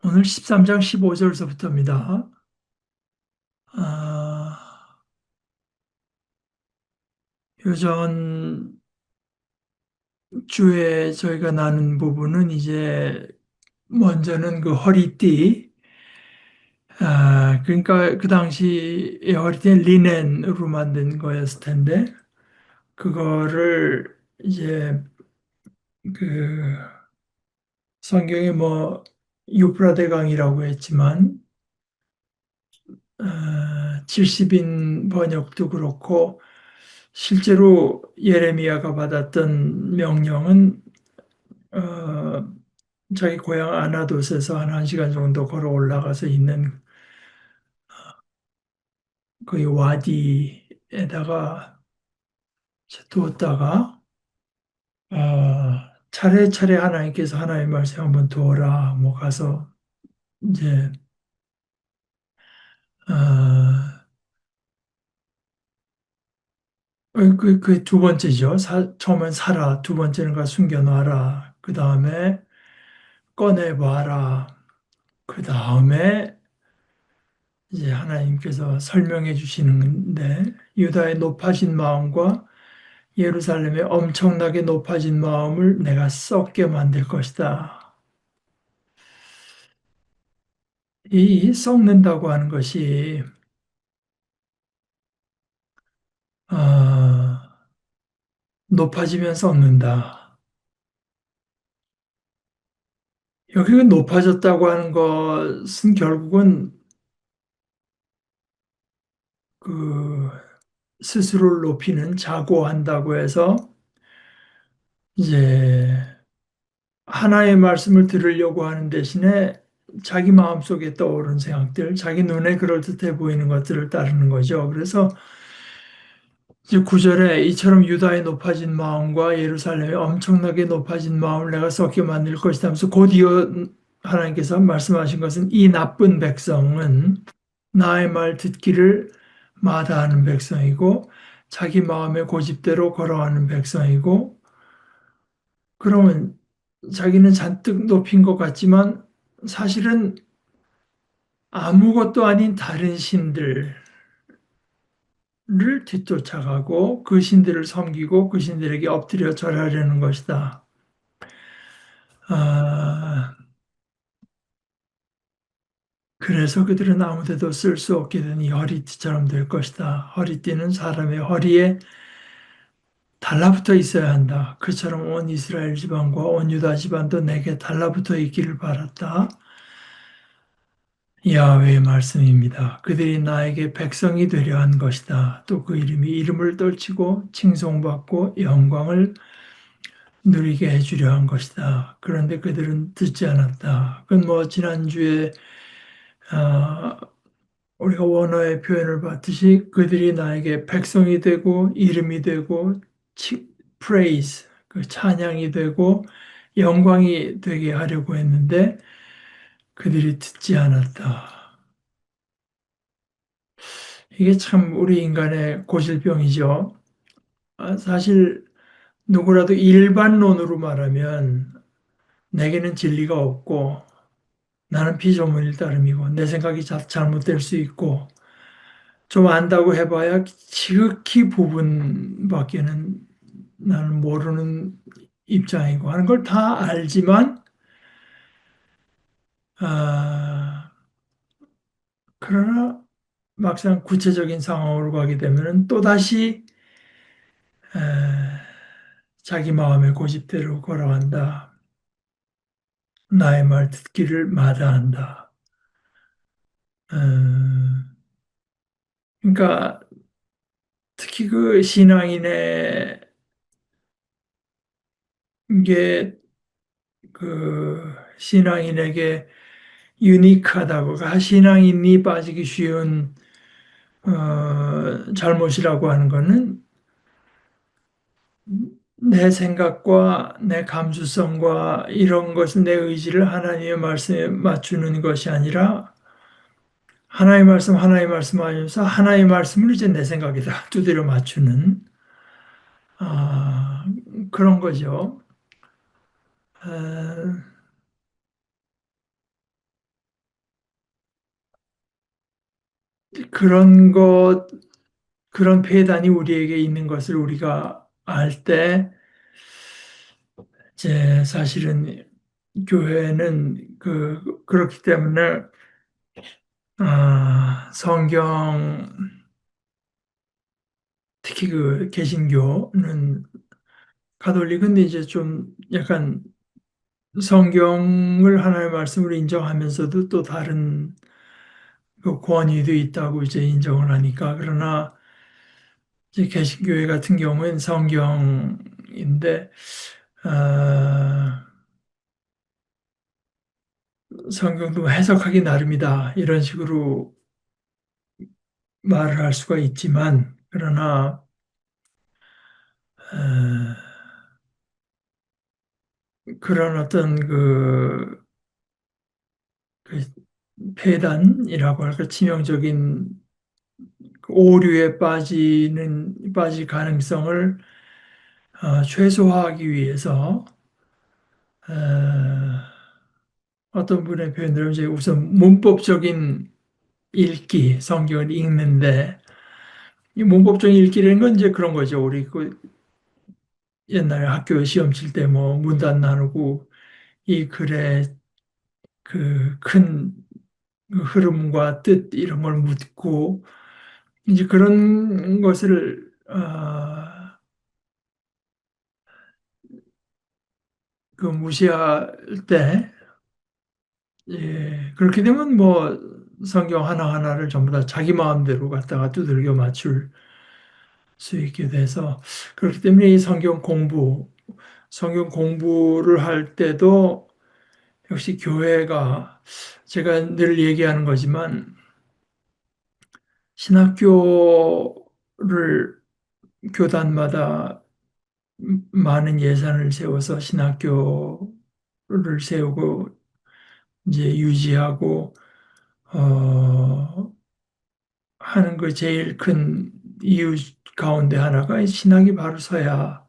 오늘 13장 15절서부터입니다. 아, 요전 주에 저희가 나눈 부분은 이제 먼저는 그 허리띠, 그러니까 그 당시에 허리띠는 리넨으로 만든 거였을 텐데, 그거를 이제 그 성경에 뭐 유브라데강이라고 했지만, 70인 번역도 그렇고, 실제로 예레미야가 받았던 명령은 어, 자기 고향 아나돗에서 한 1시간 정도 걸어 올라가서 있는 그 와디에다가 두었다가 차례차례 하나님께서 하나님의 말씀 한번 두어라 뭐 가서 이제 어, 그 두 번째죠. 처음엔 사라, 두 번째는 가 숨겨놔라, 그 다음에 꺼내봐라, 그 다음에 이제 하나님께서 설명해 주시는데, 유다의 높아진 마음과 예루살렘의 엄청나게 높아진 마음을 내가 썩게 만들 것이다. 이 썩는다고 하는 것이 어, 높아지면 썩는다. 여기가 높아졌다고 하는 것은 결국은 그 스스로를 높이는, 자고한다고 해서 이제 하나의 말씀을 들으려고 하는 대신에 자기 마음속에 떠오른 생각들, 자기 눈에 그럴듯해 보이는 것들을 따르는 거죠. 그래서 이제 9절에 이처럼 유다의 높아진 마음과 예루살렘의 엄청나게 높아진 마음을 내가 썩게 만들 것이다 하면서 곧 이어 하나님께서 말씀하신 것은 이 나쁜 백성은 나의 말 듣기를 마다하는 백성이고 자기 마음의 고집대로 걸어가는 백성이고, 그러면 자기는 잔뜩 높인 것 같지만 사실은 아무것도 아닌 다른 신들을 뒤쫓아가고 그 신들을 섬기고 그 신들에게 엎드려 절하려는 것이다. 아, 그래서 그들은 아무데도 쓸 수 없게 된 이 허리띠처럼 될 것이다. 허리띠는 사람의 허리에 달라붙어 있어야 한다. 그처럼 온 이스라엘 집안과 온 유다 집안도 내게 달라붙어 있기를 바랐다. 야훼의 말씀입니다. 그들이 나에게 백성이 되려 한 것이다. 또 그 이름이 이름을 떨치고 칭송받고 영광을 누리게 해주려 한 것이다. 그런데 그들은 듣지 않았다. 그건 뭐 지난주에 아, 우리가 원어의 표현을 봤듯이 그들이 나에게 백성이 되고 이름이 되고 praise, 그 찬양이 되고 영광이 되게 하려고 했는데 그들이 듣지 않았다. 이게 참 우리 인간의 고질병이죠. 사실 누구라도 일반론으로 말하면 내게는 진리가 없고 나는 피조물일 따름이고 내 생각이 잘못될 수 있고 좀 안다고 해봐야 지극히 부분밖에는 나는 모르는 입장이고 하는 걸 다 알지만, 아, 그러나 막상 구체적인 상황으로 가게 되면은 또다시 에, 자기 마음의 고집대로 걸어간다. 나의 말 듣기를 마다한다. 그러니까 특히 그 신앙인의 게 그 신앙인에게 유니크하다고, 신앙인이 빠지기 쉬운 잘못이라고 하는 거는 내 생각과 내 감수성과 이런 것을, 내 의지를 하나님의 말씀에 맞추는 것이 아니라 하나님의 말씀 하면서 하나님의 말씀을 이제 내 생각에다 두드려 맞추는 아, 그런 거죠. 에, 그런 것, 그런 폐단이 우리에게 있는 것을 우리가 알 때, 제 사실은 교회는 그렇기 때문에, 성경, 특히 그 개신교는, 가톨릭은 이제 좀 약간 성경을 하나의 말씀으로 인정하면서도 또 다른 그 권위도 있다고 이제 인정을 하니까. 그러나 이제 개신교회 같은 경우에는 성경인데, 아, 성경도 해석하기 나름이다, 이런 식으로 말을 할 수가 있지만, 그러나 아, 그런 어떤 그 폐단이라고 할까, 치명적인 그 오류에 빠질 가능성을 최소화하기 위해서, 어, 어떤 분의 표현대로 이제 우선 문법적인 읽기, 성경을 읽는데, 이 문법적인 읽기라는 건 이제 그런 거죠. 우리 그 옛날에 학교 시험 칠 때 뭐 문단 나누고 이 글의 그 큰 흐름과 뜻 이런 걸 묻고, 이제 그런 것을 그 무시할 때, 예, 그렇게 되면 뭐 성경 하나하나를 전부 다 자기 마음대로 갖다가 두들겨 맞출 수 있게 돼서, 그렇기 때문에 이 성경 공부를 할 때도 역시 교회가, 제가 늘 얘기하는 거지만, 신학교를 교단마다 많은 예산을 세워서 신학교를 세우고 이제 유지하고 하는 그 제일 큰 이유 가운데 하나가 신학이 바로 서야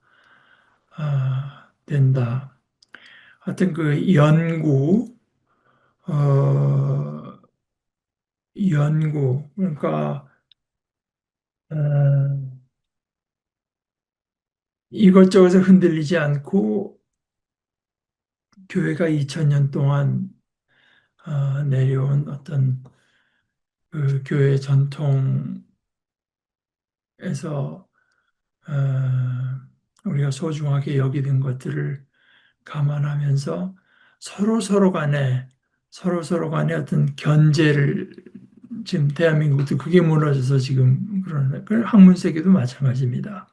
된다. 하여튼 그 어, 그러니까 어, 이것저것에 흔들리지 않고 교회가 2000년 동안 내려온 어떤 그 교회 전통에서 우리가 소중하게 여기는 것들을 감안하면서 서로 서로 간에 어떤 견제를, 지금 대한민국도 그게 무너져서 지금 그러는, 그 학문 세계도 마찬가지입니다.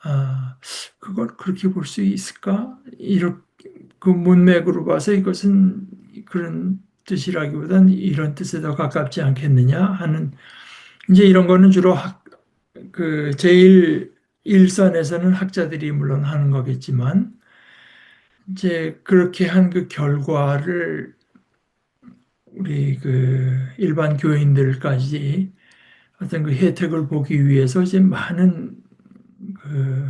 아, 그걸 그렇게 볼 수 있을까? 이렇게 그 문맥으로 봐서 이것은 그런 뜻이라기보다는 이런 뜻에 더 가깝지 않겠느냐 하는, 이제 이런 거는 주로 제일 일선에서는 학자들이 물론 하는 거겠지만, 이제 그렇게 한 그 결과를 우리 그 일반 교인들까지 어떤 그 혜택을 보기 위해서 이제 많은 그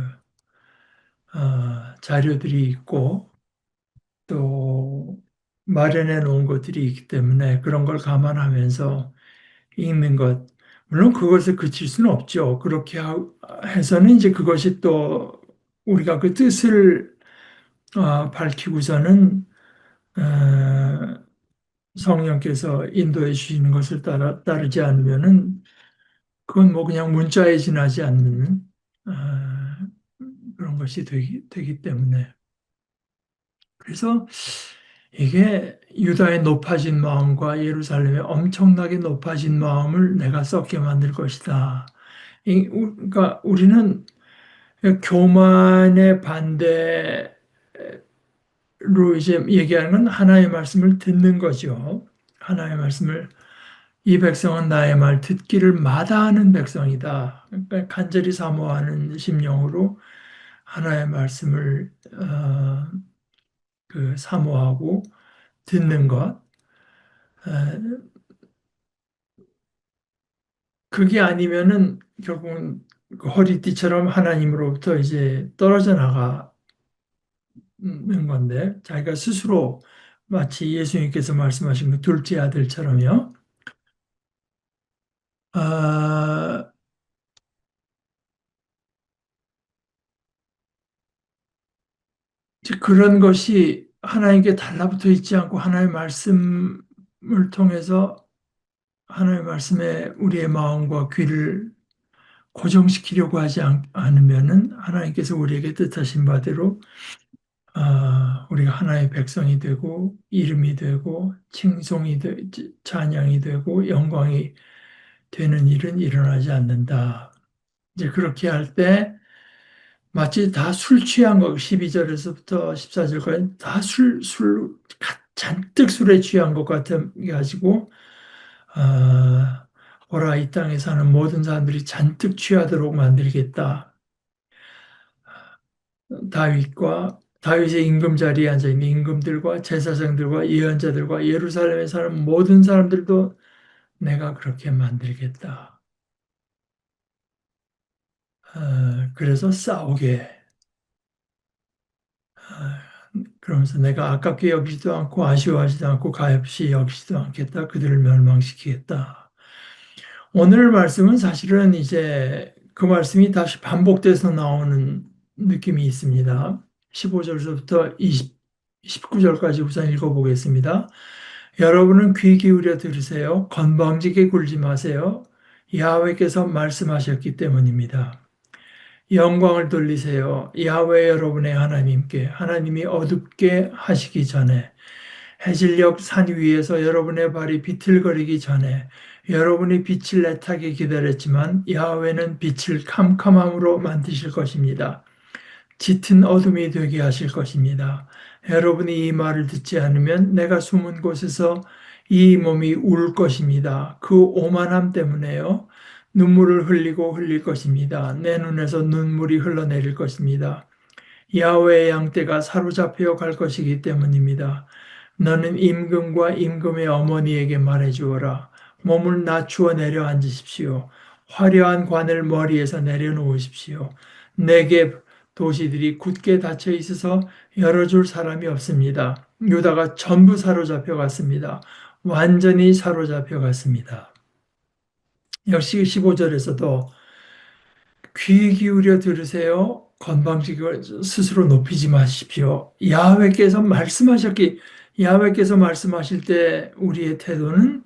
자료들이 있고 또 마련해 놓은 것들이 있기 때문에 그런 걸 감안하면서 읽는 것. 물론 그것에 그칠 수는 없죠. 그렇게 해서는 이제 그것이 또 우리가 그 뜻을 밝히고서는 성령께서 인도해 주시는 것을 따르지 않으면은 그건 뭐 그냥 문자에 지나지 않는 그런 것이 되기 때문에, 그래서 이게 유다의 높아진 마음과 예루살렘의 엄청나게 높아진 마음을 내가 썩게 만들 것이다. 그러니까 우리는 교만의 반대로 이제 얘기하는 건 하나의 말씀을 듣는 거죠. 하나의 말씀을, 이 백성은 나의 말 듣기를 마다하는 백성이다. 그러니까 간절히 사모하는 심령으로 하나의 말씀을 그 사모하고 듣는 것. 어, 그게 아니면은 결국은 그 허리띠처럼 하나님으로부터 이제 떨어져 나가는 건데, 자기가 스스로 마치 예수님께서 말씀하신 그 둘째 아들처럼요. 아, 이제 그런 것이 하나님께 달라붙어 있지 않고 하나님의 말씀을 통해서 하나님의 말씀에 우리의 마음과 귀를 고정시키려고 하지 않으면은 하나님께서 우리에게 뜻하신 바대로 우리가 하나의 백성이 되고 이름이 되고 칭송이 찬양이 되고 영광이 되는 일은 일어나지 않는다. 이제 그렇게 할 때 마치 다 술 취한 거 12절에서부터 14절까지 다 잔뜩 술에 취한 것 같아 가지고 보라 이 땅에 사는 모든 사람들이 잔뜩 취하도록 만들겠다. 다윗의 임금 자리에 앉아 있는 임금들과 제사장들과 예언자들과 예루살렘에 사는 모든 사람들도 내가 그렇게 만들겠다. 그래서 싸우게. 그러면서 내가 아깝게 여기지도 않고 아쉬워하지도 않고 가엾이 여기지도 않겠다. 그들을 멸망시키겠다. 오늘 말씀은 사실은 이제 그 말씀이 다시 반복돼서 나오는 느낌이 있습니다. 15절부터 19절까지 우선 읽어보겠습니다. 여러분은 귀 기울여 들으세요. 건방지게 굴지 마세요. 야훼께서 말씀하셨기 때문입니다. 영광을 돌리세요. 야훼 여러분의 하나님께 하나님이 어둡게 하시기 전에 해질녘 산 위에서 여러분의 발이 비틀거리기 전에 여러분이 빛을 애타게 기다렸지만 야훼는 빛을 캄캄함으로 만드실 것입니다. 짙은 어둠이 되게 하실 것입니다. 여러분이 이 말을 듣지 않으면 내가 숨은 곳에서 이 몸이 울 것입니다. 그 오만함 때문에요. 눈물을 흘릴 것입니다. 내 눈에서 눈물이 흘러내릴 것입니다. 야훼의 양떼가 사로잡혀 갈 것이기 때문입니다. 너는 임금과 임금의 어머니에게 말해 주어라. 몸을 낮추어 내려앉으십시오. 화려한 관을 머리에서 내려놓으십시오. 내게 도시들이 굳게 닫혀 있어서 열어줄 사람이 없습니다. 유다가 전부 사로잡혀 갔습니다. 완전히 사로잡혀 갔습니다. 역시 15절에서도 귀 기울여 들으세요. 건방지게 스스로 높이지 마십시오. 야훼께서 말씀하실 때 우리의 태도는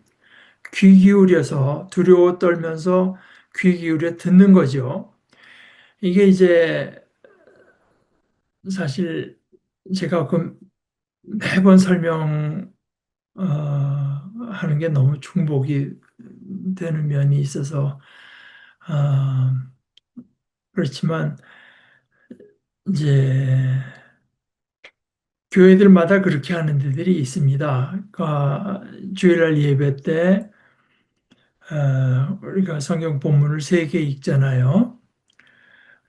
귀 기울여서 두려워 떨면서 귀 기울여 듣는 거죠. 이게 이제 사실 제가 그 매번 설명 하는 게 너무 중복이 되는 면이 있어서 그렇지만 이제 교회들마다 그렇게 하는 데들이 있습니다. 그러니까 주일날 예배 때 우리가 성경 본문을 세 개 읽잖아요.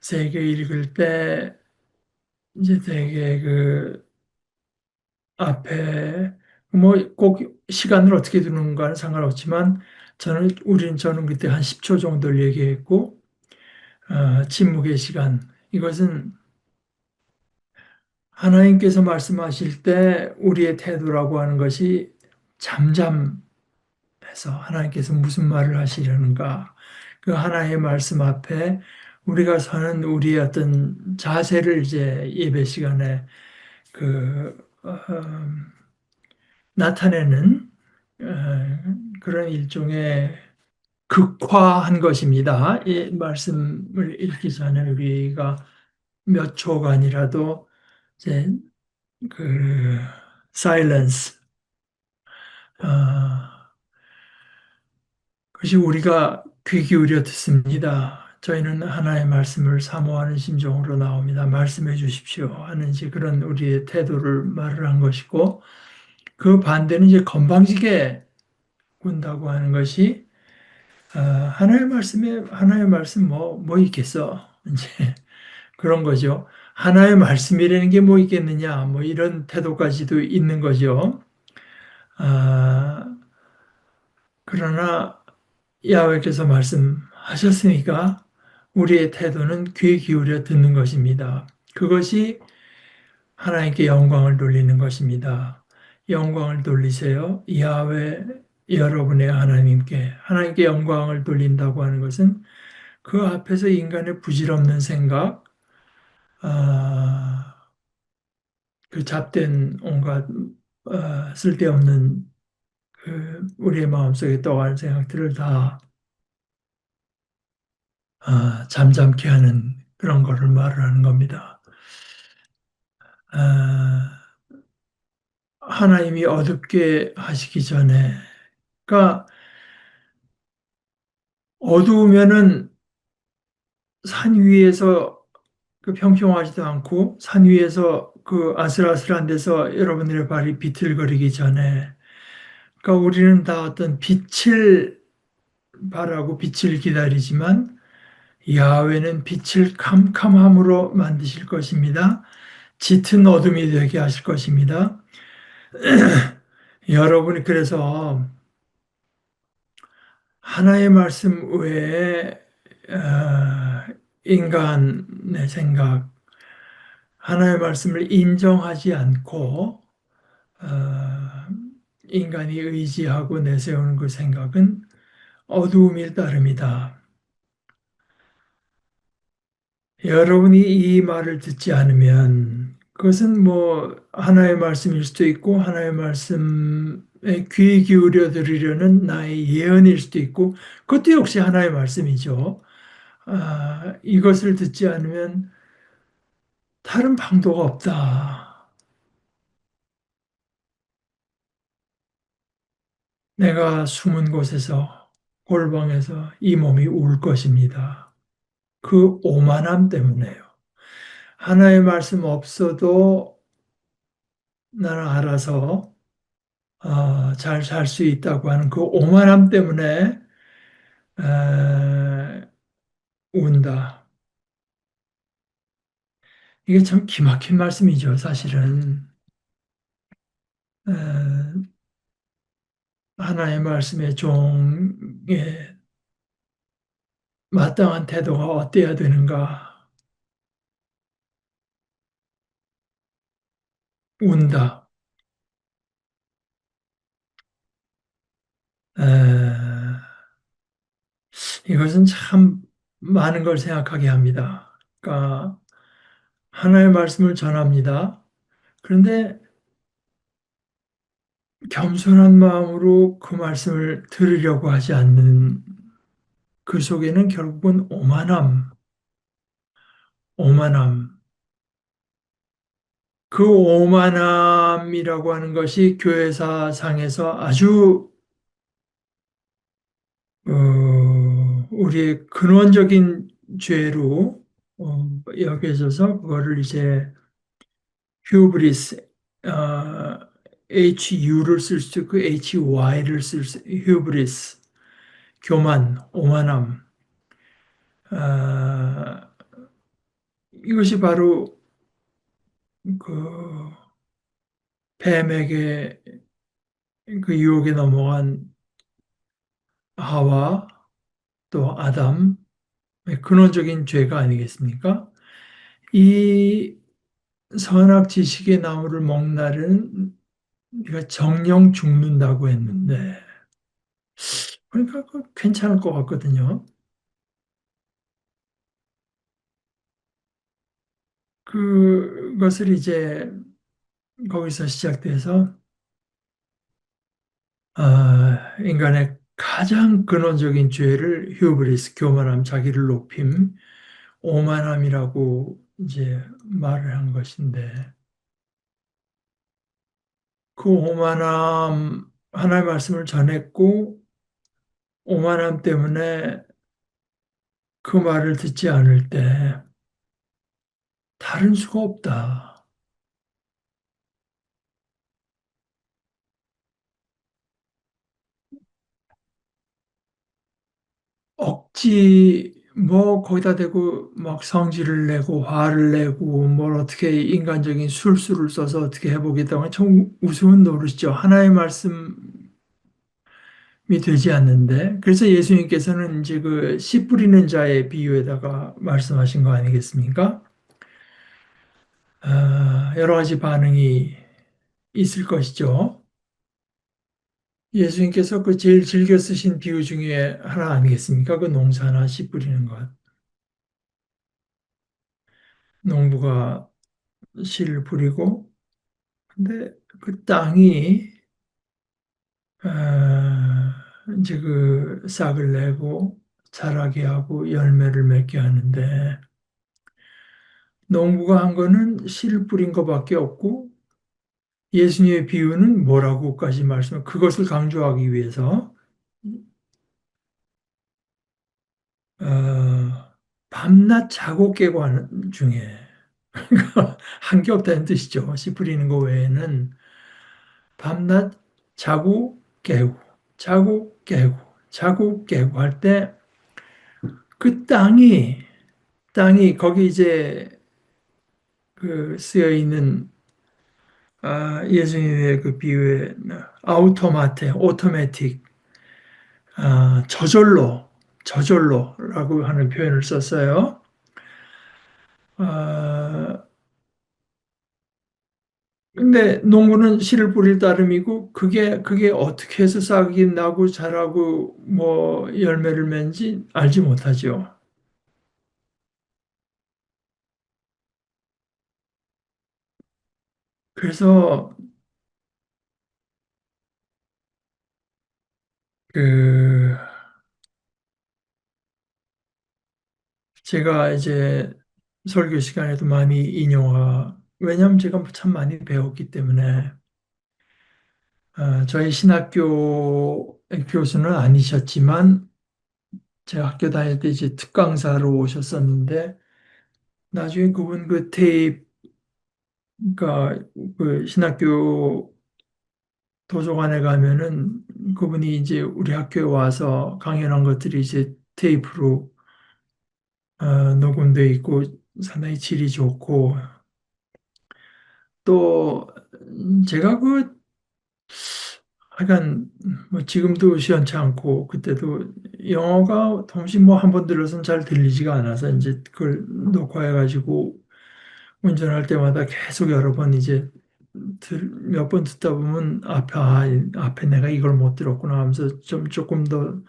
세 개 읽을 때 이제 되게 그 앞에 뭐 꼭 시간을 어떻게 두는가는 상관없지만 저는 그때 한 10초 정도를 얘기했고 침묵의 시간 이것은 하나님께서 말씀하실 때 우리의 태도라고 하는 것이 잠잠해서 하나님께서 무슨 말을 하시려는가 그 하나님의 말씀 앞에 우리가 서는 우리의 어떤 자세를 이제 예배 시간에 그 나타내는 그런 일종의 극화한 것입니다. 이 말씀을 읽기 전에 우리가 몇 초간이라도 이제 그 silence 그것이 우리가 귀 기울여 듣습니다. 저희는 하나의 말씀을 사모하는 심정으로 나옵니다. 말씀해 주십시오 하는 이제 그런 우리의 태도를 말을 한 것이고 그 반대는 이제 건방지게 군다고 하는 것이 하나의 말씀 뭐 있겠어 이제 그런 거죠. 하나의 말씀이라는 게 뭐 있겠느냐 뭐 이런 태도까지도 있는 거죠. 그러나 야훼께서 말씀하셨으니까 우리의 태도는 귀 기울여 듣는 것입니다. 그것이 하나님께 영광을 돌리는 것입니다. 영광을 돌리세요. 야훼 여러분의 하나님께 영광을 돌린다고 하는 것은 그 앞에서 인간의 부질없는 생각, 아, 그 잡된 온갖 쓸데없는 우리의 마음속에 떠가는 생각들을 다 잠잠케 하는 그런 거를 말을 하는 겁니다. 아, 하나님이 어둡게 하시기 전에, 그러니까 어두우면은 산 위에서 그 평평하지도 않고 산 위에서 그 아슬아슬한 데서 여러분들의 발이 비틀거리기 전에, 그러니까 우리는 다 어떤 빛을 바라고 빛을 기다리지만 야훼는 빛을 캄캄함으로 만드실 것입니다. 짙은 어둠이 되게 하실 것입니다. 여러분이 그래서 하나의 말씀 외에 인간의 생각, 하나의 말씀을 인정하지 않고 어, 인간이 의지하고 내세우는 그 생각은 어두움일 따름이다. 여러분이 이 말을 듣지 않으면 그것은 뭐 하나의 말씀일 수도 있고 하나의 말씀에 귀 기울여 들으려는 나의 예언일 수도 있고 그것도 역시 하나의 말씀이죠. 이것을 듣지 않으면 다른 방도가 없다. 내가 숨은 곳에서 골방에서 이 몸이 울 것입니다. 그 오만함 때문에요. 하나의 말씀 없어도 나는 알아서 잘 살 수 있다고 하는 그 오만함 때문에 운다. 이게 참 기막힌 말씀이죠, 사실은. 에, 하나의 말씀의 종의 마땅한 태도가 어때야 되는가? 운다. 에, 이것은 참 많은 걸 생각하게 합니다. 그러니까 하나의 말씀을 전합니다. 그런데 겸손한 마음으로 그 말씀을 들으려고 하지 않는 그 속에는 결국은 오만함. 그 오만함이라고 하는 것이 교회사 상에서 아주 우리의 근원적인 죄로 여겨져서 그거를 이제 휴브리스, 어, HU를 쓸 수 있고 HY를 쓸 수, 휴브리스, 교만, 오만함. 어, 이것이 바로 그 뱀에게 그 유혹에 넘어간 하와 또 아담의 근원적인 죄가 아니겠습니까? 이 선악 지식의 나무를 먹는 날은 네가 정령 죽는다고 했는데 그러니까 괜찮을 것 같거든요. 그것을 이제 거기서 시작돼서 인간의 가장 근원적인 죄를 휴브리스, 교만함, 자기를 높임, 오만함이라고 이제 말을 한 것인데 그 오만함 하나의 말씀을 전했고 오만함 때문에 그 말을 듣지 않을 때 다른 수가 없다. 억지 뭐 거기다 대고 막 성질을 내고 화를 내고 뭘 어떻게 인간적인 술수를 써서 어떻게 해보겠다고 하면 참 우스운 노릇이죠. 하나의 말씀이 되지 않는데 그래서 예수님께서는 이제 그 씨 뿌리는 자의 비유에다가 말씀하신 거 아니겠습니까? 여러 가지 반응이 있을 것이죠. 예수님께서 그 제일 즐겨 쓰신 비유 중에 하나 아니겠습니까? 그 농사나 씨 뿌리는 것. 농부가 씨를 뿌리고, 근데 그 땅이, 이제 그 싹을 내고 자라게 하고 열매를 맺게 하는데, 농부가 한 거는 씨를 뿌린 것밖에 없고, 예수님의 비유는 뭐라고까지 그것을 강조하기 위해서, 밤낮 자고 깨고 하는 중에, 한 게 없다는 뜻이죠. 씨 뿌리는 거 외에는 밤낮 자고 깨고, 자고 깨고, 자고 깨고 할 때 그 땅이 거기 이제 그 쓰여 있는 예수님의 그 비유에 오토매틱, 저절로라고 하는 표현을 썼어요. 아, 근데 농부는 씨를 뿌릴 따름이고 그게 어떻게 해서 싹이 나고 자라고 뭐 열매를 맺는지 알지 못하죠. 그래서 그 제가 이제 설교 시간에도 많이 왜냐하면 제가 참 많이 배웠기 때문에 저희 신학교 교수는 아니셨지만 제가 학교 다닐 때 이제 특강사로 오셨었는데 나중에 그분 그 테이프 그러니까 그 신학교 도서관에 가면은 그분이 이제 우리 학교에 와서 강연한 것들이 이제 테이프로 녹음돼 있고 상당히 질이 좋고 또 제가 그 하여간 뭐 지금도 시원치 않고 그때도 영어가 통시 뭐 한 번 들어서는 잘 들리지가 않아서 이제 그걸 녹화해 가지고 운전할 때마다 계속 여러 번 이제 몇 번 듣다 보면 앞에 내가 이걸 못 들었구나 하면서 좀 조금 더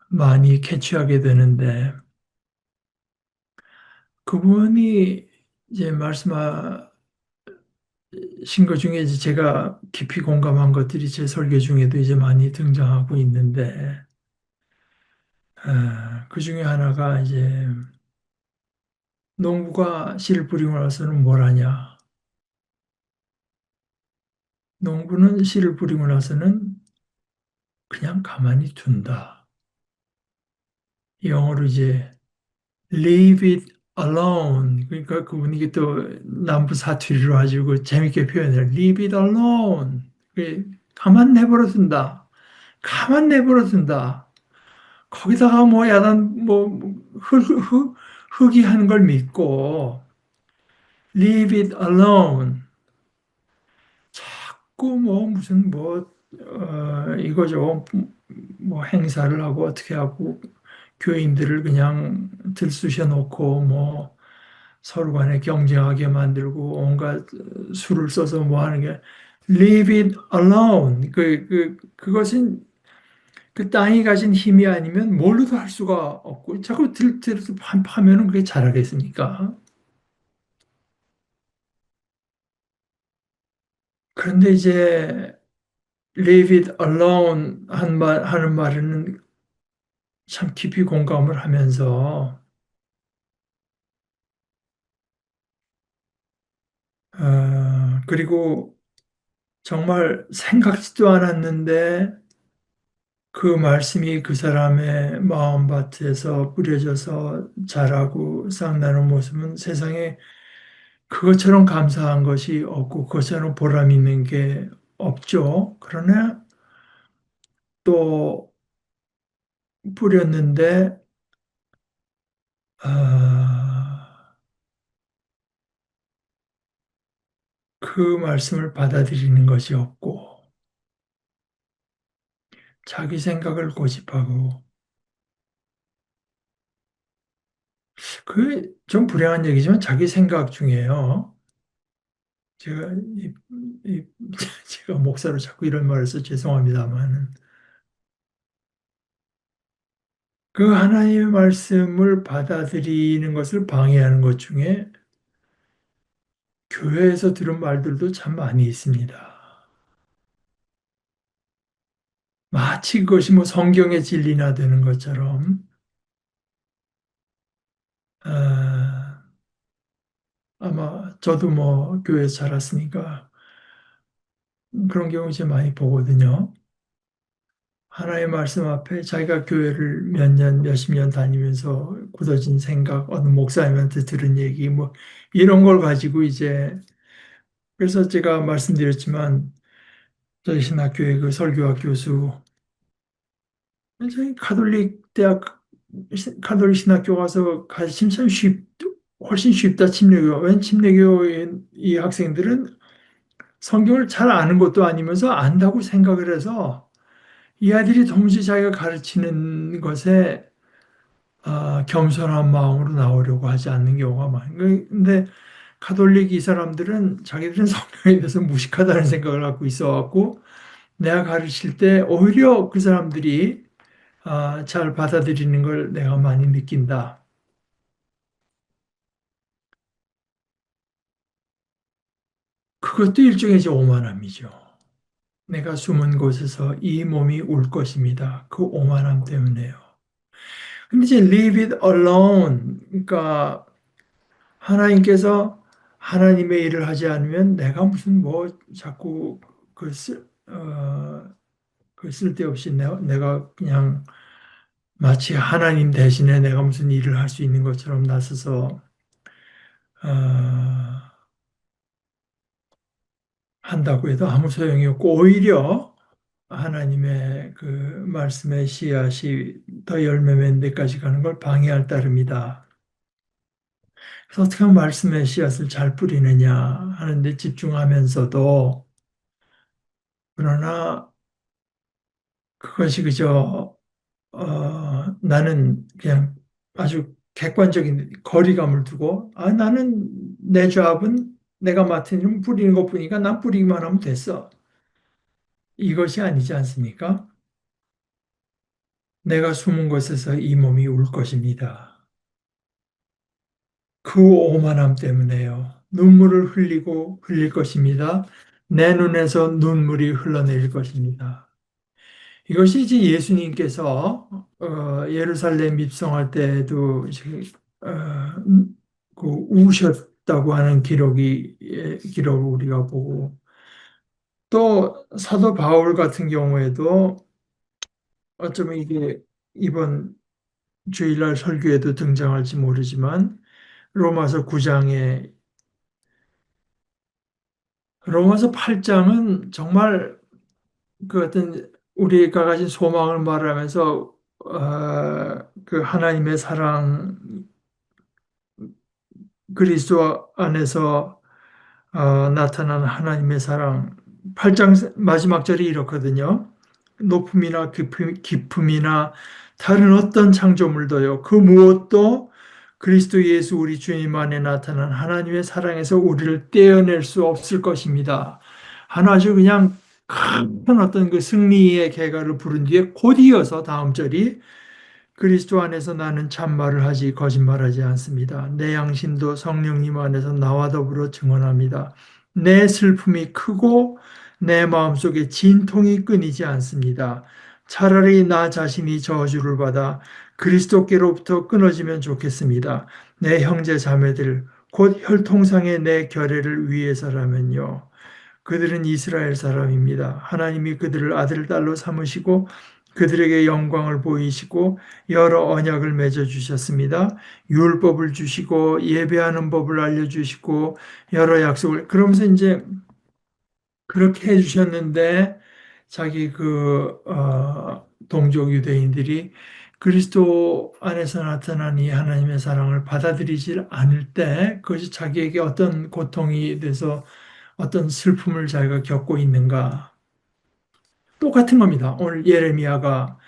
많이 캐치하게 되는데 그분이 이제 말씀하신 것 중에 이제 제가 깊이 공감한 것들이 제 설교 중에도 이제 많이 등장하고 있는데 그 중에 하나가 이제 농부가 씨를 뿌리고 나서는 뭘 하냐? 농부는 씨를 뿌리고 나서는 그냥 가만히 둔다. 영어로 이제 leave it alone. 그러니까 그분이 이게 또 남부 사투리로 가지고 재밌게 표현해요. leave it alone. 가만 내버려 둔다. 가만 내버려 둔다. 거기다가 뭐 야단 흙이 하는 걸 믿고 leave it alone. 자꾸 뭐 무슨 이거죠. 뭐 행사를 하고 어떻게 하고 교인들을 그냥 들쑤셔 놓고 뭐 서로 간에 경쟁하게 만들고 온갖 수를 써서 뭐 하는 게 leave it alone. 그것은 그 땅이 가진 힘이 아니면 뭘로도 할 수가 없고 자꾸 들들서 파면은 그게 잘하겠습니까? 그런데 이제 leave it alone 하는 말에는 참 깊이 공감을 하면서 그리고 정말 생각지도 않았는데 그 말씀이 그 사람의 마음밭에서 뿌려져서 자라고 싹나는 모습은 세상에 그것처럼 감사한 것이 없고 그것처럼 보람 있는 게 없죠. 그러나 또 뿌렸는데 아, 그 말씀을 받아들이는 것이 없고 자기 생각을 고집하고 그 좀 불행한 얘기지만 자기 생각 중에요. 제가 이- 제가 목사로 자꾸 이런 말을 해서 죄송합니다만 그 하나님의 말씀을 받아들이는 것을 방해하는 것 중에 교회에서 들은 말들도 참 많이 있습니다. 마치 그것이 뭐 성경의 진리나 되는 것처럼 아, 아마 저도 뭐 교회에서 자랐으니까 그런 경우 이제 많이 보거든요. 하나의 말씀 앞에 자기가 교회를 몇 년, 몇십 년 다니면서 굳어진 생각, 어느 목사님한테 들은 얘기, 뭐, 이런 걸 가지고 이제, 그래서 제가 말씀드렸지만, 저희 신학교의 그 설교학 교수, 저희 카톨릭 신학교 가서 가르치면 참 훨씬 쉽다, 침례교. 웬 침례교의 이 학생들은 성경을 잘 아는 것도 아니면서 안다고 생각을 해서 이 아이들이 도무지 자기가 가르치는 것에 겸손한 마음으로 나오려고 하지 않는 경우가 많아요. 근데 가톨릭 이 사람들은 자기들은 성경에 대해서 무식하다는 생각을 갖고 있어갖고 내가 가르칠 때 오히려 그 사람들이 잘 받아들이는 걸 내가 많이 느낀다. 그것도 일종의 이제 오만함이죠. 내가 숨은 곳에서 이 몸이 울 것입니다. 그 오만함 때문에요. 근데 이제 leave it alone. 그러니까 하나님께서 하나님의 일을 하지 않으면 내가 무슨 뭐 자꾸 그 쓸데없이 내가 그냥 마치 하나님 대신에 내가 무슨 일을 할 수 있는 것처럼 나서서 어, 한다고 해도 아무 소용이 없고 오히려 하나님의 그 말씀의 씨앗이 더 열매 맺는 데까지 가는 걸 방해할 따름이다. 그래서 어떻게 하면 말씀의 씨앗을 잘 뿌리느냐 하는데 집중하면서도 그러나 그것이 그저 나는 그냥 아주 객관적인 거리감을 두고 나는 내 조합은 내가 맡은 일은 뿌리는 것뿐이니까 난 뿌리기만 하면 됐어. 이것이 아니지 않습니까? 내가 숨은 곳에서 이 몸이 울 것입니다. 그 오만함 때문에요. 눈물을 흘리고 흘릴 것입니다. 내 눈에서 눈물이 흘러내릴 것입니다. 이것이 이제 예수님께서 예루살렘 입성할 때도 어, 그 우셨다고 하는 기록을 우리가 보고 또 사도 바울 같은 경우에도 어쩌면 이게 이번 주일날 설교에도 등장할지 모르지만 로마서 9장에 로마서 8장은 정말 그 어떤 우리가 가진 소망을 말하면서 그 하나님의 사랑 그리스도 안에서 나타난 하나님의 사랑 8장 마지막 절이 이렇거든요. 높음이나 깊음이나 다른 어떤 창조물도요. 그 무엇도 그리스도 예수 우리 주님 안에 나타난 하나님의 사랑에서 우리를 떼어낼 수 없을 것입니다. 아주 그냥 큰 어떤 그 승리의 개가를 부른 뒤에 곧 이어서 다음 절이 그리스도 안에서 나는 참말을 하지 거짓말하지 않습니다. 내 양심도 성령님 안에서 나와 더불어 증언합니다. 내 슬픔이 크고 내 마음속에 진통이 끊이지 않습니다. 차라리 나 자신이 저주를 받아 그리스도께로부터 끊어지면 좋겠습니다. 내 형제 자매들 곧 혈통상의 내 결례를 위해서라면요. 그들은 이스라엘 사람입니다. 하나님이 그들을 아들, 딸로 삼으시고 그들에게 영광을 보이시고 여러 언약을 맺어 주셨습니다. 율법을 주시고 예배하는 법을 알려주시고 여러 약속을 그러면서 이제 그렇게 해주셨는데 자기 동족 유대인들이 그리스도 안에서 나타난 이 하나님의 사랑을 받아들이지 않을 때 그것이 자기에게 어떤 고통이 돼서 어떤 슬픔을 자기가 겪고 있는가. 똑같은 겁니다. 오늘 예레미야가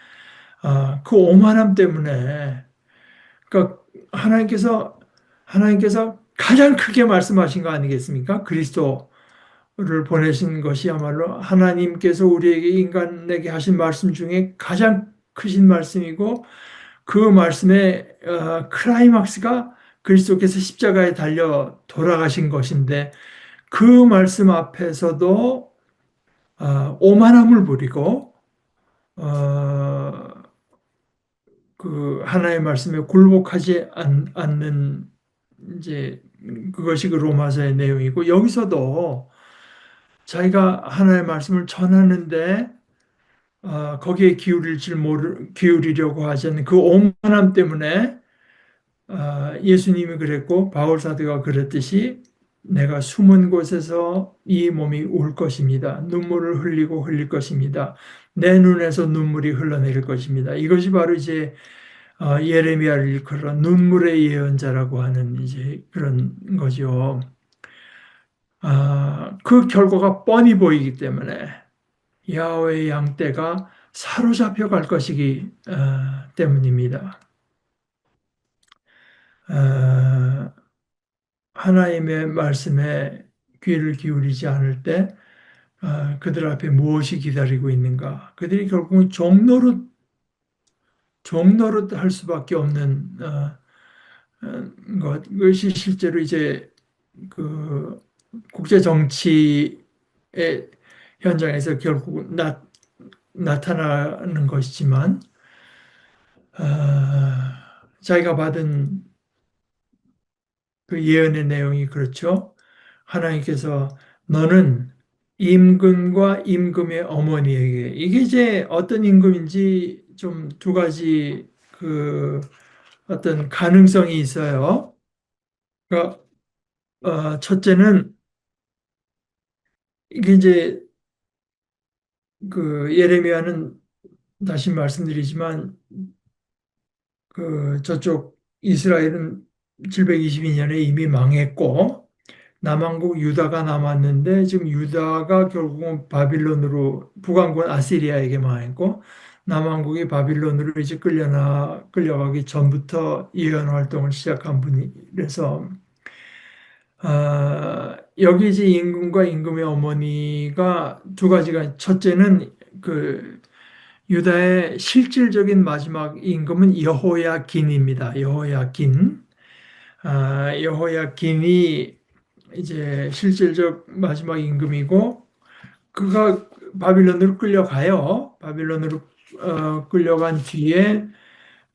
그 오만함 때문에 그러니까 하나님께서 가장 크게 말씀하신 거 아니겠습니까? 그리스도 를 보내신 것이야말로 하나님께서 우리에게 인간에게 하신 말씀 중에 가장 크신 말씀이고 그 말씀의 클라이막스가 그리스도께서 십자가에 달려 돌아가신 것인데 그 말씀 앞에서도 오만함을 부리고 어, 그 하나의 말씀에 굴복하지 않는 이제 그것이 그 로마서의 내용이고 여기서도 자기가 하나의 말씀을 전하는데 거기에 기울이려고 하지 않는 그 오만함 때문에 예수님이 그랬고 바울 사도가 그랬듯이 내가 숨은 곳에서 이 몸이 울 것입니다. 눈물을 흘리고 흘릴 것입니다. 내 눈에서 눈물이 흘러내릴 것입니다. 이것이 바로 이제 예레미야를 일컬어 눈물의 예언자라고 하는 이제 그런 거죠. 그 결과가 뻔히 보이기 때문에 야훼의 양떼가 사로잡혀 갈 것이기 때문입니다. 하나님의 말씀에 귀를 기울이지 않을 때 그들 앞에 무엇이 기다리고 있는가? 그들이 결국은 종노릇 할 수밖에 없는 그것이 실제로 이제 그 국제 정치의 현장에서 결국 나타나는 것이지만 자기가 받은 그 예언의 내용이 그렇죠. 하나님께서 너는 임금과 임금의 어머니에게 이게 이제 어떤 임금인지 좀 두 가지 그 어떤 가능성이 있어요. 그러니까 첫째는 이게 이제 그 예레미야는 다시 말씀드리지만 그 저쪽 이스라엘은 722년에 이미 망했고 남왕국 유다가 남았는데 지금 유다가 결국은 바빌론으로 북왕국은 아시리아에게 망했고 남왕국이 바빌론으로 이제 끌려가기 전부터 예언 활동을 시작한 분이라서 여기 이제 임금과 임금의 어머니가 두 가지가 첫째는 그 유다의 실질적인 마지막 임금은 여호야긴입니다. 여호야긴. 여호야긴이 이제 실질적 마지막 임금이고 그가 바빌론으로 끌려가요. 바빌론으로 끌려간 뒤에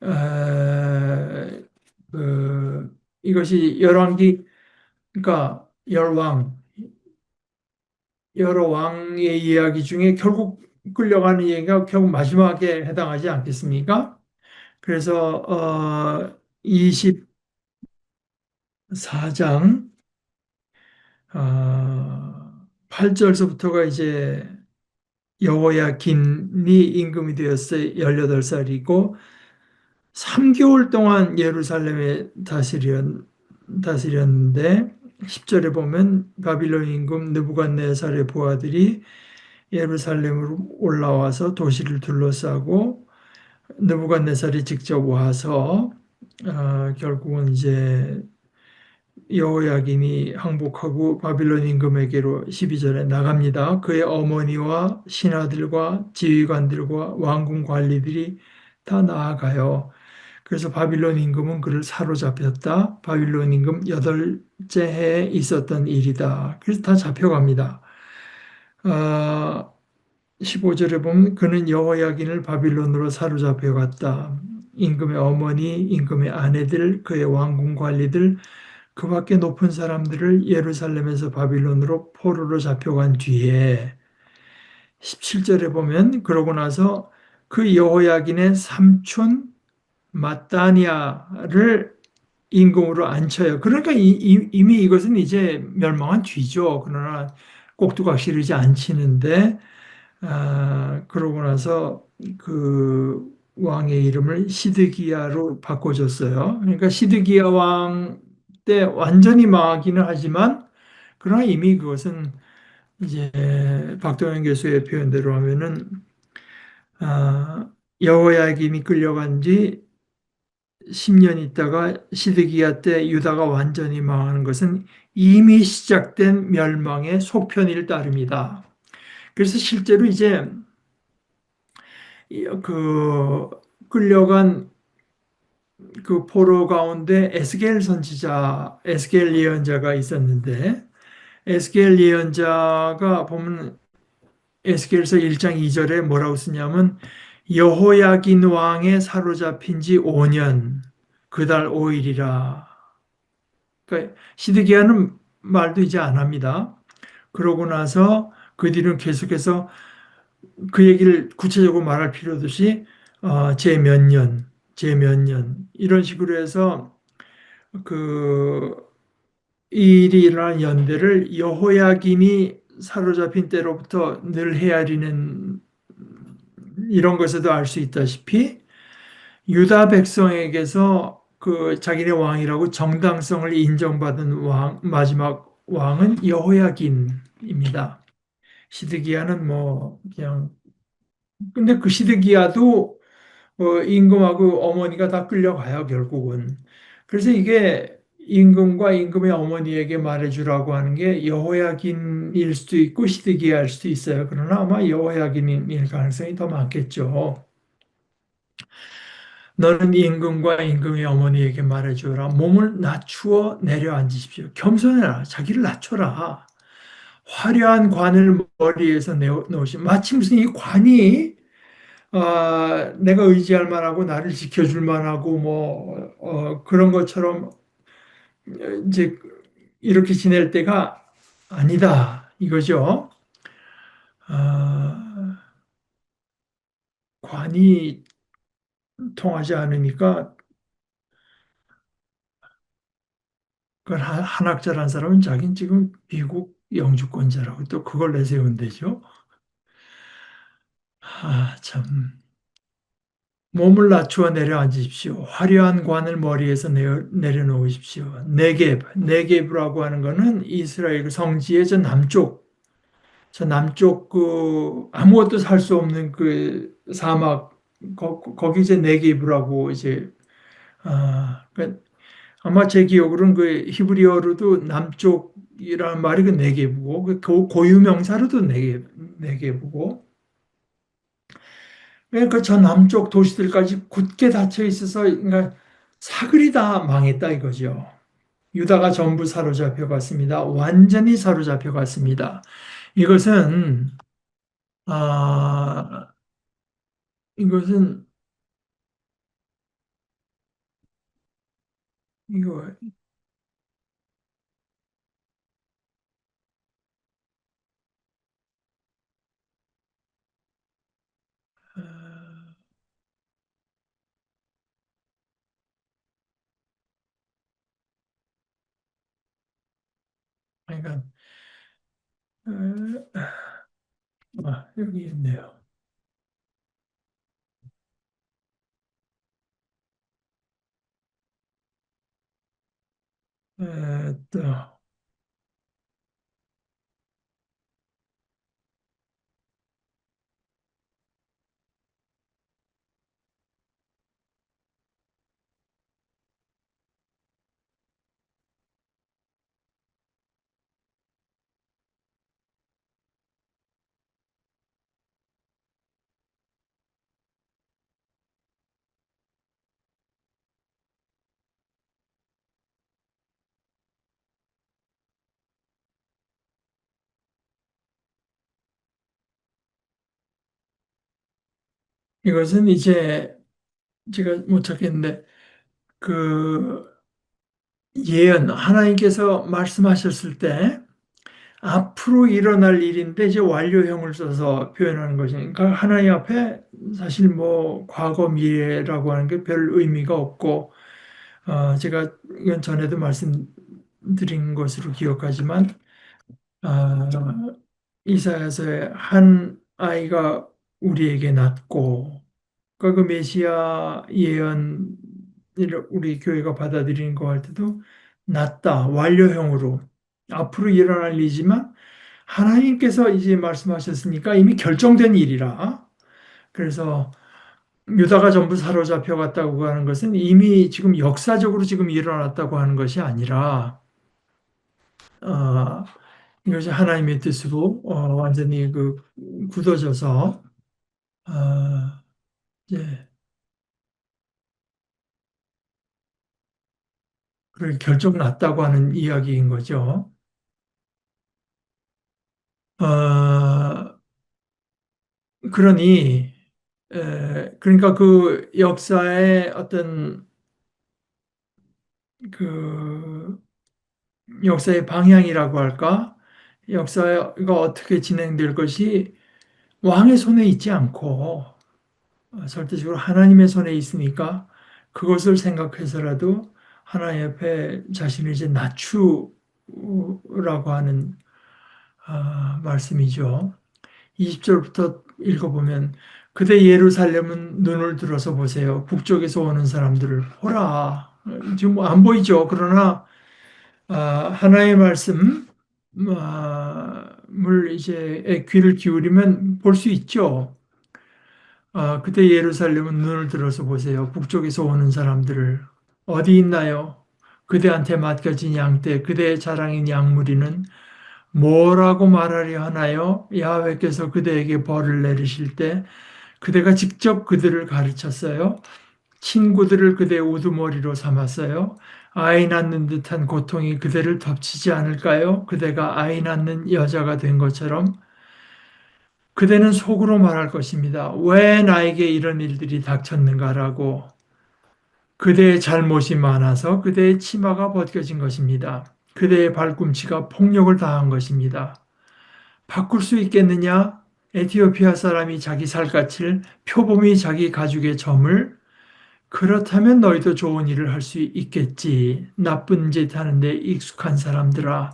어, 이것이 열왕기 그러니까 여러 왕의 이야기 중에 결국 끌려가는 얘기가 결국 마지막에 해당하지 않겠습니까? 그래서 24장 8절서부터가 이제 여호야긴이 임금이 되었어요. 18살이고 3개월 동안 예루살렘에 다스렸는데 10절에 보면 바빌론 임금 느부갓네살의 부하들이 예루살렘으로 올라와서 도시를 둘러싸고 느부갓네살이 직접 와서 결국은 이제 여호야긴이 항복하고 바빌론 임금에게로 12절에 나갑니다. 그의 어머니와 신하들과 지휘관들과 왕궁 관리들이 다 나아가요. 그래서 바빌론 임금은 그를 사로잡혔다. 바빌론 임금 8째 해에 있었던 일이다. 그래서 다 잡혀갑니다. 15절에 보면 그는 여호야긴을 바빌론으로 사로잡혀 갔다. 임금의 어머니, 임금의 아내들, 그의 왕궁 관리들, 그 밖에 높은 사람들을 예루살렘에서 바빌론으로 포로로 잡혀간 뒤에 17절에 보면 그러고 나서 그 여호야긴의 삼촌 마따니아를 임금으로 앉혀요. 그러니까 이미 이것은 이제 멸망한 뒤죠. 그러나 꼭두각시르지 않치는데 그러고 나서 그 왕의 이름을 시드기야로 바꿔줬어요. 그러니까 시드기야 왕 때 완전히 망하기는 하지만 그러나 이미 그것은 이제 박동현 교수의 표현대로 하면은 여호야김이 끌려간 지 10년 있다가 시드기야 때 유다가 완전히 망하는 것은 이미 시작된 멸망의 속편일 따름이다. 그래서 실제로 이제 그 끌려간 그 포로 가운데 에스겔 선지자, 에스겔 예언자가 있었는데 에스겔 예언자가 보면 에스겔서 1장 2절에 뭐라고 쓰냐면 여호야긴 왕에 사로잡힌 지 5년 그달 5일이라. 그러니까 시드기야는 말도 이제 안 합니다. 그러고 나서 그 뒤는 계속해서 그 얘기를 구체적으로 말할 필요도 없이 제몇 년, 제몇 년 이런 식으로 해서 그 이 일이 일어난 연대를 여호야김이 사로잡힌 때로부터 늘 헤아리는 이런 것에도 알 수 있다시피 유다 백성에게서 그 자기네 왕이라고 정당성을 인정받은 마지막 왕은 여호야긴입니다. 시드기야는 뭐 그냥 근데 그 시드기야도 임금하고 어머니가 다 끌려가요, 결국은. 그래서 이게 임금과 임금의 어머니에게 말해주라고 하는 게 여호야긴일 수도 있고 시드기야일 수도 있어요. 그러나 아마 여호야긴일 가능성이 더 많겠죠. 너는 임금과 임금의 어머니에게 말해주라. 몸을 낮추어 내려앉으십시오. 겸손해라. 자기를 낮춰라. 화려한 관을 머리에서 놓으시 마치 무슨 이 관이 내가 의지할 만하고 나를 지켜줄 만하고 뭐 그런 것처럼 이제 이렇게 지낼 때가 아니다 이거죠. 아, 관이 통하지 않으니까 그걸 한학자란 사람은 자기는 지금 미국 영주권자라고 또 그걸 내세운대죠. 참. 몸을 낮추어 내려앉으십시오. 화려한 관을 머리에서 내려놓으십시오. 네겝이라고 하는 것은 이스라엘 그 성지의 저 남쪽 그 아무것도 살 수 없는 그 사막 거기 이제 네겝이라고 이제 그러니까 아마 제 기억으로는 그 히브리어로도 남쪽이라는 말이 그 네겝이고 그 고유 명사로도 네겝이고 그러니까 저 남쪽 도시들까지 굳게 닫혀 있어서 그러니까 사글이 다 망했다 이거죠. 유다가 전부 사로잡혀 갔습니다. 완전히 사로잡혀 갔습니다. 이것은 아 이것은 이거 어, 그러니까 어, 여기 있네요. 또 이것은 이제 제가 못 찾겠는데 그 예언 하나님께서 말씀하셨을 때 앞으로 일어날 일인데 이제 완료형을 써서 표현하는 거죠. 그러니까 하나님 앞에 사실 뭐 과거 미래라고 하는 게 별 의미가 없고 제가 이건 전에도 말씀드린 것으로 기억하지만 아, 이사야서에 한 아이가 우리에게 낳고 그러니까 그 메시아 예언 우리 교회가 받아들이는 거 할 때도 낳다 완료형으로 앞으로 일어날 일이지만 하나님께서 이제 말씀하셨으니까 이미 결정된 일이라. 그래서 유다가 전부 사로잡혀 갔다고 하는 것은 이미 지금 역사적으로 지금 일어났다고 하는 것이 아니라 어, 이것이 하나님의 뜻으로 완전히 굳어져서 어, 이제 그 결정 났다고 하는 이야기인 거죠. 어, 그러니 그러니까 그 역사의 어떤 그 역사의 방향이라고 할까? 역사가 어떻게 진행될 것이 왕의 손에 있지 않고 절대적으로 하나님의 손에 있으니까 그것을 생각해서라도 하나님 앞에 자신을 이제 낮추라고 하는 말씀이죠. 20절부터 읽어보면 그대 예루살렘은 눈을 들어서 보세요. 북쪽에서 오는 사람들을 보라. 지금 안 보이죠. 그러나 하나의 말씀을 이제 귀를 기울이면 볼 수 있죠. 그때 예루살렘은 눈을 들어서 보세요. 북쪽에서 오는 사람들을 어디 있나요? 그대한테 맡겨진 양떼, 그대의 자랑인 양무리는 뭐라고 말하려 하나요? 야훼께서 그대에게 벌을 내리실 때 그대가 직접 그들을 가르쳤어요. 친구들을 그대의 우두머리로 삼았어요. 아이 낳는 듯한 고통이 그대를 덮치지 않을까요? 그대가 아이 낳는 여자가 된 것처럼 그대는 속으로 말할 것입니다. 왜 나에게 이런 일들이 닥쳤는가라고. 그대의 잘못이 많아서 그대의 치마가 벗겨진 것입니다. 그대의 발꿈치가 폭력을 당한 것입니다. 바꿀 수 있겠느냐? 에티오피아 사람이 자기 살갗을, 표범이 자기 가죽의 점을, 그렇다면 너희도 좋은 일을 할 수 있겠지. 나쁜 짓 하는데 익숙한 사람들아.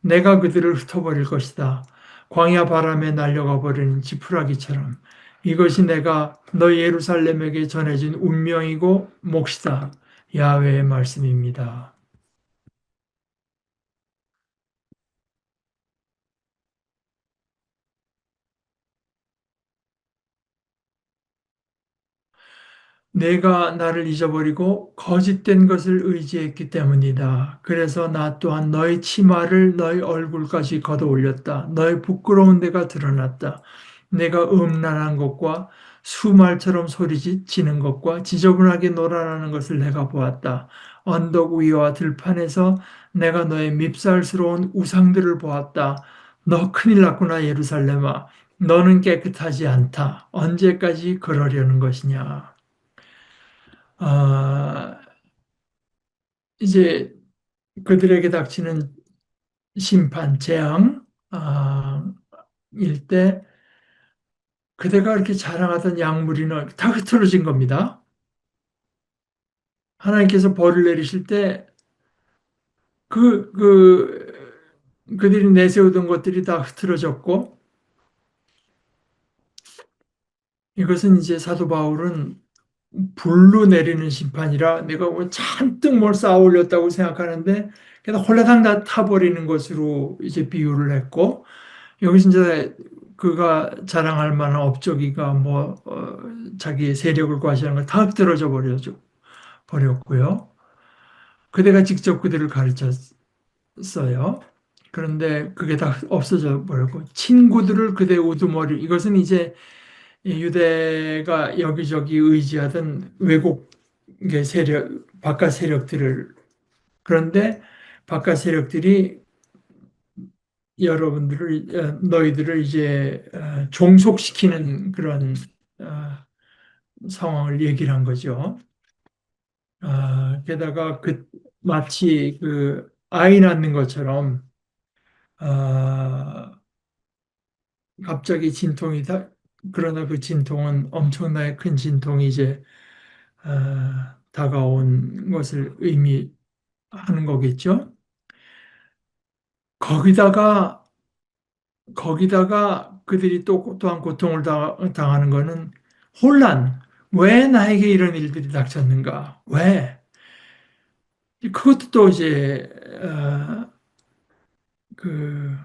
내가 그들을 흩어버릴 것이다. 광야 바람에 날려가 버리는 지푸라기처럼. 이것이 내가 너 예루살렘에게 전해진 운명이고 몫이다. 야훼의 말씀입니다. 내가 나를 잊어버리고 거짓된 것을 의지했기 때문이다. 그래서 나 또한 너희 치마를 너희 얼굴까지 걷어 올렸다. 너희 부끄러운 데가 드러났다. 내가 음란한 것과 수말처럼 소리치는 것과 지저분하게 놀아나는 것을 내가 보았다. 언덕 위와 들판에서 내가 너의 밉살스러운 우상들을 보았다. 너 큰일 났구나, 예루살렘아. 너는 깨끗하지 않다. 언제까지 그러려는 것이냐. 아, 이제 그들에게 닥치는 심판, 재앙, 일 때 그대가 이렇게 자랑하던 양무리는 다 흐트러진 겁니다. 하나님께서 벌을 내리실 때 그들이 내세우던 것들이 다 흐트러졌고 이것은 이제 사도 바울은 불로 내리는 심판이라 내가 뭐 잔뜩 뭘 쌓아 올렸다고 생각하는데 그냥 홀라당 다 타버리는 것으로 이제 비유를 했고 여기서 이제 그가 자랑할 만한 업적이가 자기의 세력을 과시하는 걸 다 엎드러져 버렸고요. 그대가 직접 그들을 가르쳤어요. 그런데 그게 다 없어져 버렸고 친구들을 그대 우두머리 이것은 이제 유대가 여기저기 의지하던 외국의 세력, 바깥 세력들을 그런데 바깥 세력들이 너희들을 이제 종속시키는 그런 어, 상황을 얘기를 한 거죠. 게다가 마치 그 아이 낳는 것처럼 아, 갑자기 그러나 그 진통은 엄청나게 큰 진통이 이제 다가온 것을 의미하는 거겠죠. 거기다가 그들이 또한 고통을 당하는 것은 혼란. 왜 나에게 이런 일들이 닥쳤는가? 왜? 그것도 또 이제 그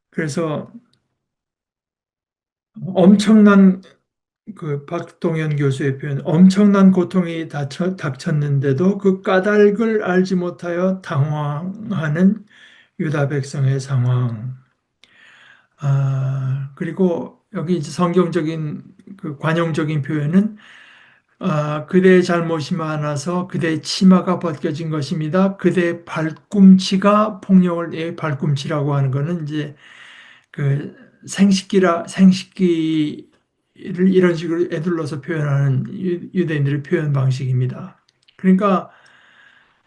그래서 엄청난 그 박동현 교수의 표현, 엄청난 고통이 닥쳤는데도 그 까닭을 알지 못하여 당황하는 유다 백성의 상황, 그리고 여기 이제 성경적인 그 관용적인 표현은 그대의 잘못이 많아서 그대의 치마가 벗겨진 것입니다. 그대의 발꿈치가 폭력을 발꿈치라고 하는 거는 이제 그 생식기를 이런 식으로 에둘러서 표현하는 유대인들의 표현 방식입니다. 그러니까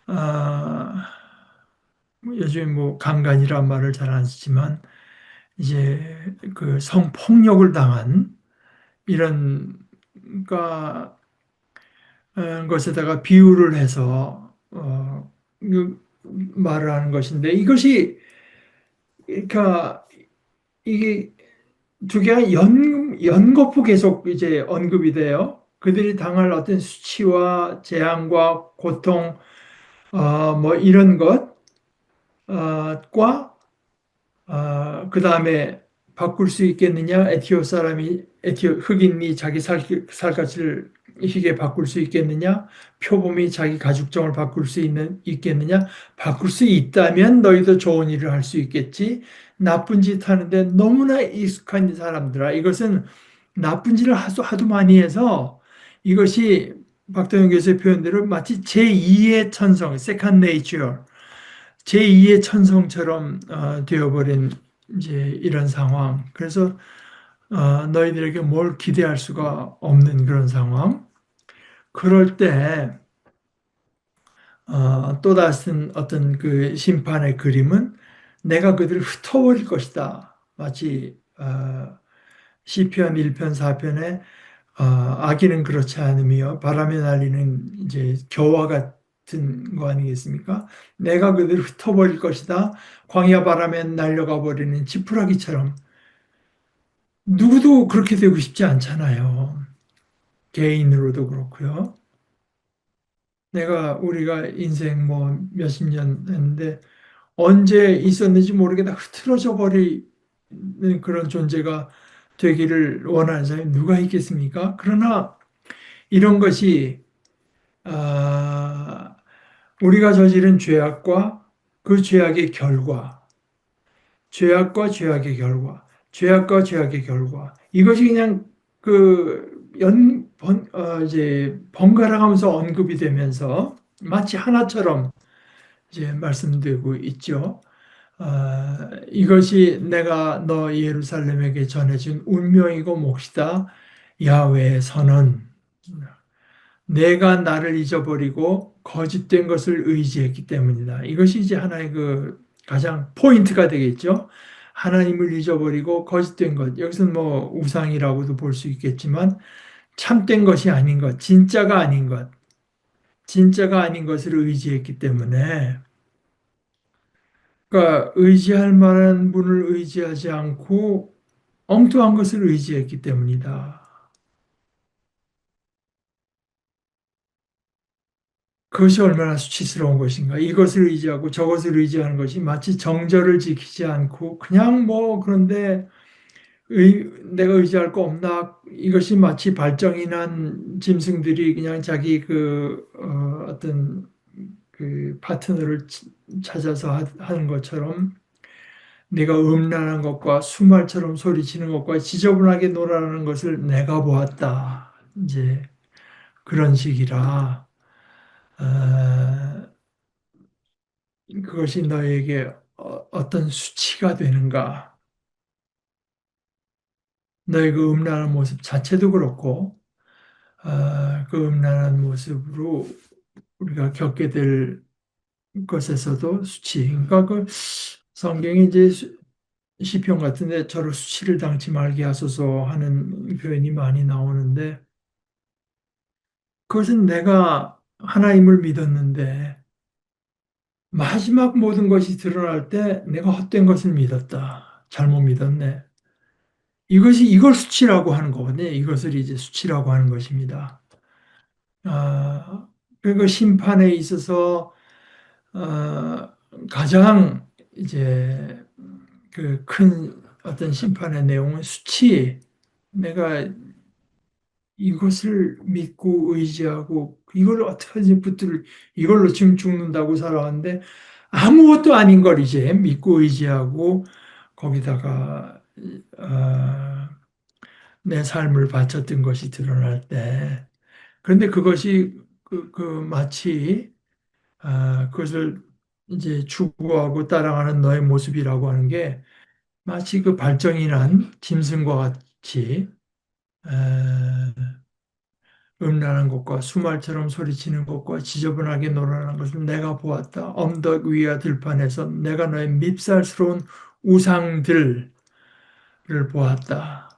아, 요즘 뭐 강간이란 말을 잘 안 쓰지만 이제 그 성폭력을 당한 이런 그러니까 것에다가 비유를 해서 말을 하는 것인데 이것이 그러니까 이게 두 개가 연거푸 계속 이제 언급이 돼요. 그들이 당할 어떤 수치와 재앙과 고통, 뭐 이런 것과 그 다음에 바꿀 수 있겠느냐? 에티오 흑인이 자기 살갗을 희게 바꿀 수 있겠느냐? 표범이 자기 가죽정을 바꿀 수 있겠느냐? 바꿀 수 있다면 너희도 좋은 일을 할 수 있겠지. 나쁜 짓 하는데 너무나 익숙한 사람들아. 이것은 나쁜 짓을 하도 많이 해서 이것이 박동영 교수의 표현대로 마치 제2의 천성, second nature, 제2의 천성처럼 되어버린 이제 이런 상황. 그래서 너희들에게 뭘 기대할 수가 없는 그런 상황. 그럴 때 또 다른 어떤 그 심판의 그림은 내가 그들을 흩어버릴 것이다. 마치 시편 1편 4편에 악인은 그렇지 않으며 바람에 날리는 이제 겨와 같은 거 아니겠습니까? 내가 그들을 흩어버릴 것이다. 광야 바람에 날려가 버리는 지푸라기처럼 누구도 그렇게 되고 싶지 않잖아요. 개인으로도 그렇고요. 우리가 인생 뭐 몇십 년 했는데 언제 있었는지 모르게 다 흐트러져 버리는 그런 존재가 되기를 원하는 사람이 누가 있겠습니까? 그러나 이런 것이 아, 우리가 저지른 죄악과 그 죄악의 결과, 죄악과 죄악의 결과, 죄악과 죄악의 결과 이것이 그냥 이제 번갈아 가면서 언급이 되면서 마치 하나처럼 이제 말씀되고 있죠. 이것이 내가 너 예루살렘에게 전해준 운명이고 몫이다. 야훼의 선언. 내가 나를 잊어버리고 거짓된 것을 의지했기 때문이다. 이것이 이제 하나의 그 가장 포인트가 되겠죠. 하나님을 잊어버리고 거짓된 것. 여기서는 뭐 우상이라고도 볼 수 있겠지만 참된 것이 아닌 것, 진짜가 아닌 것, 진짜가 아닌 것을 의지했기 때문에 그러니까 의지할 만한 분을 의지하지 않고 엉뚱한 것을 의지했기 때문이다. 그것이 얼마나 수치스러운 것인가. 이것을 의지하고 저것을 의지하는 것이 마치 정절을 지키지 않고 그냥 뭐 그런데 내가 의지할 거 없나. 이것이 마치 발정이 난 짐승들이 그냥 자기 어떤 그 파트너를 찾아서 하는 것처럼 내가 음란한 것과 수말처럼 소리치는 것과 지저분하게 놀아나는 것을 내가 보았다. 이제 그런 식이라 그것이 너에게 어떤 수치가 되는가? 너의 그 음란한 모습 자체도 그렇고 그 음란한 모습으로 우리가 겪게 될 것에서도 수치. 그러니까 그 성경이 이제 시편 같은데 저를 수치를 당치 말게 하소서 하는 표현이 많이 나오는데 그것은 내가 하나님을 믿었는데 마지막 모든 것이 드러날 때 내가 헛된 것을 믿었다. 잘못 믿었네. 이걸 수치라고 하는 거거든요. 이것을 이제 수치라고 하는 것입니다. 그리고 심판에 있어서 어, 가장 이제 그 큰 어떤 심판의 내용은 수치. 내가 이것을 믿고 의지하고 이걸 어떻게 하지 붙들 이걸로 지금 죽는다고 살아왔는데 아무것도 아닌 걸 이제 믿고 의지하고 거기다가 어, 내 삶을 바쳤던 것이 드러날 때, 그런데 그것이 마치 그것을 이제 추구하고 따라가는 너의 모습이라고 하는 게 마치 그 발정이 난 짐승과 같이 음란한 것과 수말처럼 소리치는 것과 지저분하게 놀아나는 것을 내가 보았다. 언덕 위와 들판에서 내가 너의 밉살스러운 우상들을 보았다.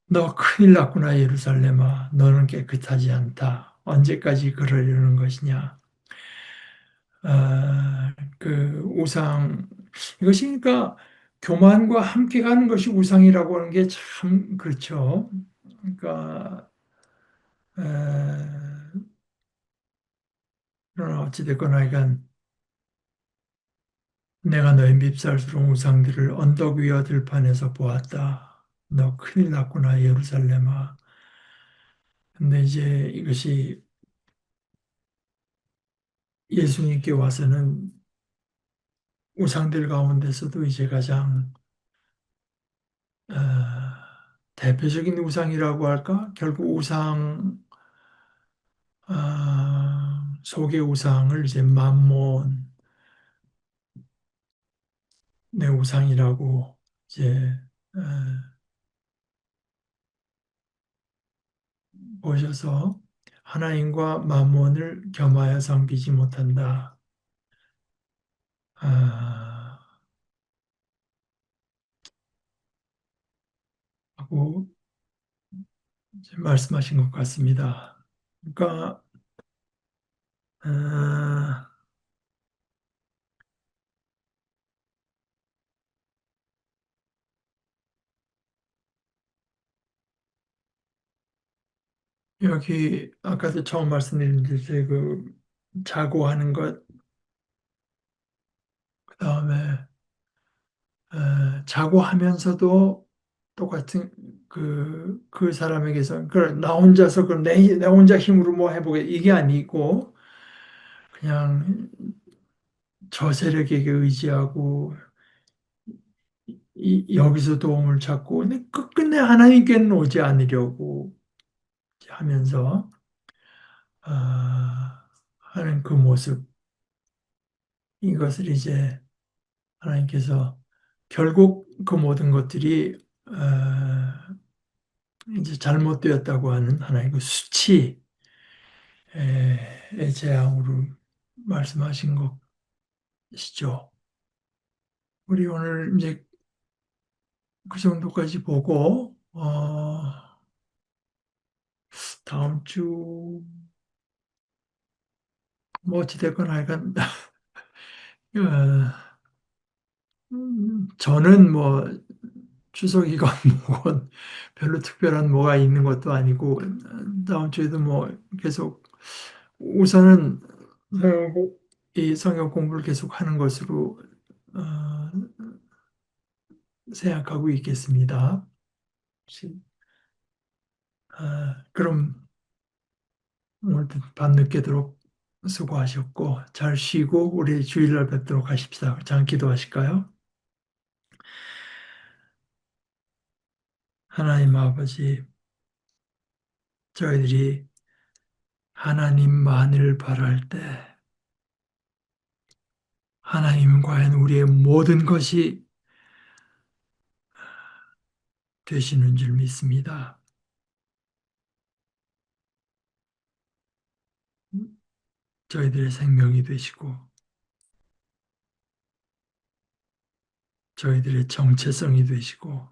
너 큰일 났구나, 예루살렘아. 너는 깨끗하지 않다. 언제까지 그러려는 것이냐. 그 우상, 이것이 그러니까 교만과 함께 가는 것이 우상이라고 하는 게 참 그렇죠. 그러니까 에, 그러나 어찌됐거나 이건 내가 너의 밉살스러운 우상들을 언덕 위와 들판에서 보았다. 너 큰일 났구나, 예루살렘아. 근데 이제 이것이 예수님께 와서는 우상들 가운데서도 이제 가장 어, 대표적인 우상이라고 할까? 결국 우상 속의 우상을 이제 맘몬 내 우상이라고 이제 어, 보셔서 하나님과 맘몬을 겸하여 섬기지 못한다. 아, 하고 이제 말씀하신 것 같습니다. 그러니까 아, 여기 아까도 처음 말씀드렸듯이 그 자고 하는 것, 그다음에 자고 하면서도 똑같은 그 사람에게서 나 혼자서 내 혼자 힘으로 뭐 해보게 이게 아니고 그냥 저 세력에게 의지하고 여기서 도움을 찾고 근데 끝끝내 하나님께는 오지 않으려고 하면서 하는 그 모습, 이것을 이제 하나님께서 결국 그 모든 것들이 이제 잘못되었다고 하는 하나의 그 수치의 재앙으로 말씀하신 것이죠. 우리 오늘 이제 그 정도까지 보고 다음 주 뭐 어찌됐거나 하여간 어, 저는 뭐 추석이건 뭐건 별로 특별한 뭐가 있는 것도 아니고 다음 주에도 뭐 계속 우선은 이 성경 공부를 계속 하는 것으로 어, 생각하고 있겠습니다. 그럼 오늘도 밤늦게도록 수고하셨고 잘 쉬고 우리 주일날 뵙도록 하십시다. 잠 기도하실까요? 하나님 아버지, 저희들이 하나님만을 바랄 때 하나님은 과연 우리의 모든 것이 되시는 줄 믿습니다. 저희들의 생명이 되시고 저희들의 정체성이 되시고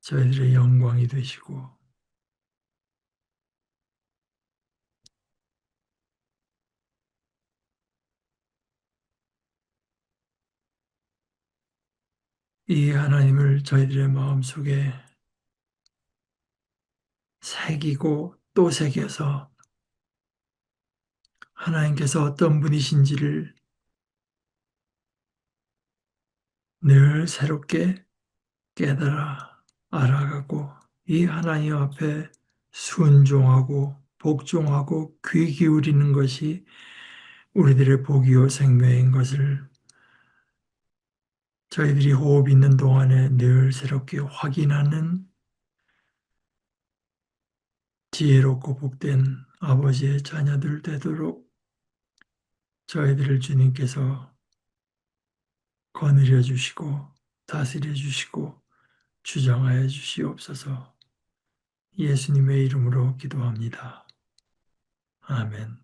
저희들의 영광이 되시고 이 하나님을 저희들의 마음속에 새기고 또 새겨서 하나님께서 어떤 분이신지를 늘 새롭게 깨달아 알아가고 이 하나님 앞에 순종하고 복종하고 귀 기울이는 것이 우리들의 복이요 생명인 것을 저희들이 호흡 있는 동안에 늘 새롭게 확인하는 지혜롭고 복된 아버지의 자녀들 되도록 저희들을 주님께서 거느려 주시고 다스려 주시고 주장하여 주시옵소서. 예수님의 이름으로 기도합니다. 아멘.